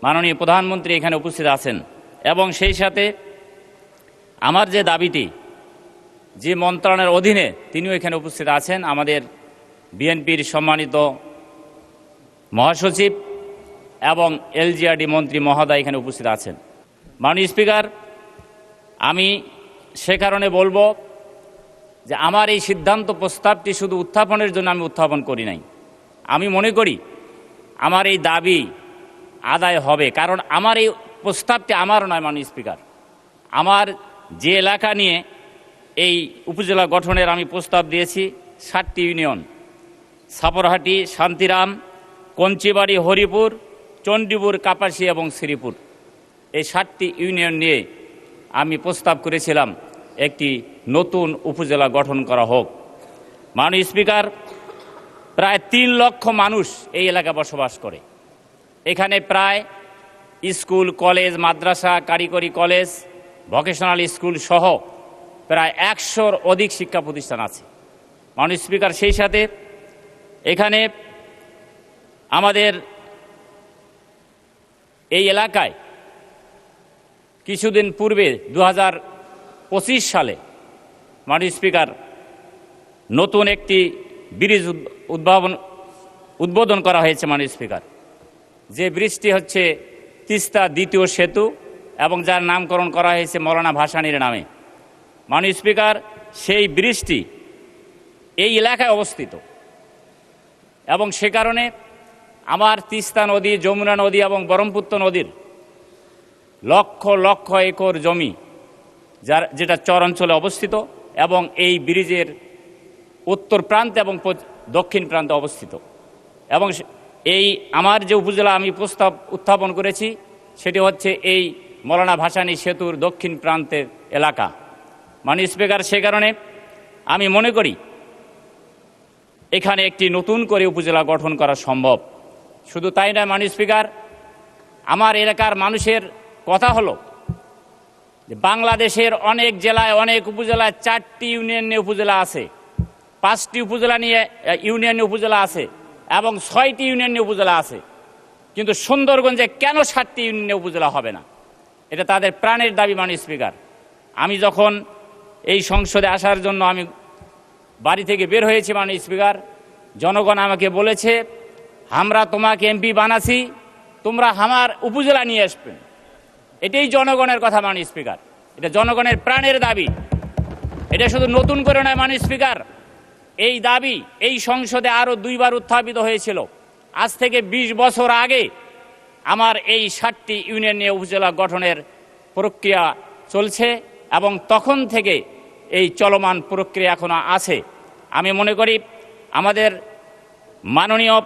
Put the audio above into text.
মাননীয় প্রধানমন্ত্রী এখানে উপস্থিত আছেন এবং সেই সাথে আমার যে দাবিটি যে মন্ত্রণালয়ের অধীনে তিনিও এখানে উপস্থিত আছেন, আমাদের বিএনপির সম্মানিত মহাসচিব এবং এলজিআরডি মন্ত্রী মহোদয় এখানে উপস্থিত আছেন। মাননীয় স্পিকার, আমি সে কারণে বলবো যে আমার এই সিদ্ধান্ত প্রস্তাবটি শুধু উত্থাপনের জন্য আমি উত্থাপন করি নাই। আমি মনে করি আমার এই দাবি আদায় হবে, কারণ আমার এই প্রস্তাবটি আমারও নয় মাননীয় স্পিকার। আমার যে এলাকা নিয়ে এই উপজেলা গঠনের আমি প্রস্তাব দিয়েছি 7টি ইউনিয়ন, সাপরহাটি, শান্তিরাম, কঞ্চিবাড়ি, হরিপুর, চণ্ডীপুর, কাপাসী এবং শ্রীপুর, এই 7টি ইউনিয়ন নিয়ে আমি প্রস্তাব করেছিলাম একটি নতুন উপজেলা গঠন করা হোক। মাননীয় স্পিকার, প্রায় 3 লক্ষ মানুষ এই এলাকায় বসবাস করে। এখানে প্রায় স্কুল, কলেজ, মাদ্রাসা, কারিগরি কলেজ, ভোকেশনাল স্কুল সহ প্রায় 100-র অধিক শিক্ষা প্রতিষ্ঠান আছে। মাননীয় স্পিকার, সেই সাথে এখানে আমাদের এই এলাকায় কিছুদিন পূর্বে 2025 সালে মাননীয় স্পিকার নতুন একটি ব্রিজ উদ্বোধন করা হয়েছে। মাননীয় স্পিকার, যে ব্রিজটি হচ্ছে তিস্তা দ্বিতীয় সেতু এবং যার নামকরণ করা হয়েছে মৌলানা ভাসানীর নামে। মাননীয় স্পিকার, সেই ব্রিজটি এই এলাকায় অবস্থিত এবং সে কারণে আমার তিস্তা নদী, যমুনা নদী এবং ব্রহ্মপুত্র নদীর লক্ষ লক্ষ একর জমি যেটা চর অঞ্চলে অবস্থিত এবং এই ব্রিজের উত্তর প্রান্তে এবং দক্ষিণ প্রান্তে অবস্থিত। এবং এই আমার যে উপজেলা আমি প্রস্তাব উত্থাপন করেছি সেটি হচ্ছে এই মৌলানা ভাসানী সেতুর দক্ষিণ প্রান্তের এলাকা। মাননীয় স্পিকার, সে কারণে আমি মনে করি এখানে একটি নতুন করে উপজেলা গঠন করা সম্ভব। শুধু তাই নয় মাননীয় স্পিকার, আমার এলাকার মানুষের কথা হলো যে বাংলাদেশের অনেক জেলায়, অনেক উপজেলায় 4টি ইউনিয়ন নিয়ে উপজেলা আছে, 5টি উপজেলা নিয়ে ইউনিয়ন উপজেলা আছে এবং 6টি ইউনিয়ন নিয়ে উপজেলা আছে, কিন্তু সুন্দরগঞ্জে কেন 7টি ইউনিয়ন উপজেলা হবে না? এটা তাদের প্রাণের দাবি। মাননীয় স্পিকার, আমি যখন এই সংসদে আসার জন্য আমি বাড়ি থেকে বের হয়েছি মাননীয় স্পিকার, জনগণ আমাকে বলেছে আমরা তোমাকে এমপি বানাছি, তোমরা আমার উপজেলা নিয়ে আসবেন। এটাই জনগণের কথা মাননীয় স্পিকার, এটা জনগণের প্রাণের দাবি। এটা শুধু নতুন করে নয় মাননীয় স্পিকার, এই দাবি এই সংসদে আরও 2বার উত্থাপিত হয়েছিল। আজ থেকে 20 বছর আগে আমার এই 7টি ইউনিয়ন নিয়ে উপজেলা গঠনের প্রক্রিয়া চলছে এবং তখন থেকে এই চলমান প্রক্রিয়া এখনো আছে। আমি মনে করি আমাদের মাননীয়